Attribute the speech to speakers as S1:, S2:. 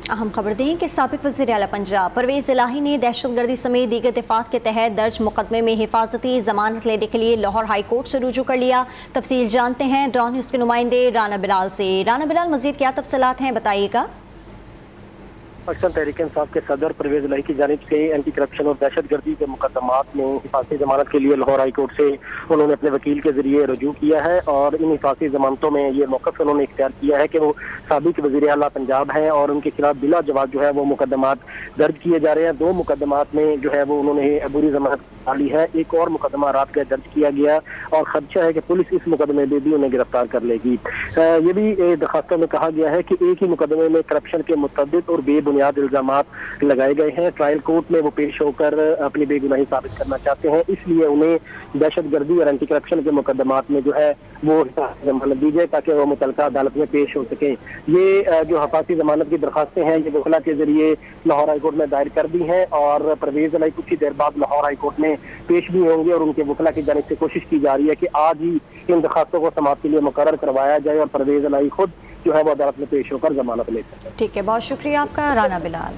S1: अहम खबर दें कि साबिक वज़ीर आला पंजाब परवेज़ इलाही ने दहशतगर्दी समेत दीगर दफ़ात के तहत दर्ज मुकदमे में हिफाजती जमानत लेने के लिए लाहौर हाई कोर्ट से रुजू कर लिया। तफसील जानते हैं डॉन न्यूज़ के नुमाइंदे राना बिलाल से। राना बिलाल, मज़ीद क्या तफसीलात हैं, बताइएगा।
S2: पाकिस्तान तहरीक इंसाफ के सदर परवेज इलाही की जानिब से एंटी करप्शन और दहशतगर्दी के मुकदमात में हिफाजती जमानत के लिए लाहौर हाई कोर्ट से उन्होंने अपने वकील के जरिए रजू किया है और इन हिफाजती जमानतों में ये मौक़िफ़ उन्होंने इख्तियार किया है कि वो साबिक वज़ीर आला पंजाब हैं और उनके खिलाफ बिला जवाब जो है वो मुकदमात दर्ज किए जा रहे हैं। 2 मुकदमात में जो है वो उन्होंने अबूरी जमानत डाली है। एक और मुकदमा रात का दर्ज किया गया और खदशा है कि पुलिस इस मुकदमे में भी उन्हें गिरफ्तार कर लेगी। ये भी दरखास्तों में कहा गया है कि एक ही मुकदमे में करप्शन के मुतअद्दिद और बेबुनियाद इल्जामात लगाए गए हैं। ट्रायल कोर्ट में वो पेश होकर अपनी बेगुनाही साबित करना चाहते हैं, इसलिए उन्हें दहशतगर्दी और एंटी करप्शन के मुकदमात में जो है वो हिफाजती जमानत दी जाए ताकि वो मुतल्लिका अदालत में पेश हो सके। ये जो हिफाजती जमानत की दरखास्तें हैं ये वकला के जरिए लाहौर हाई कोर्ट में दायर कर दी हैं और परवेज इलाही कुछ ही देर बाद लाहौर हाई कोर्ट में पेश भी होंगे और उनके वकला की जानिब से कोशिश की जा रही है कि आज ही इन दरखास्तों को समाप्त के लिए मुकर्रर करवाया जाए और परवेज इलाही खुद जो है वो अदालत में पेश होकर जमानत ले सके।
S1: ठीक है, बहुत शुक्रिया आपका राना बिलाल।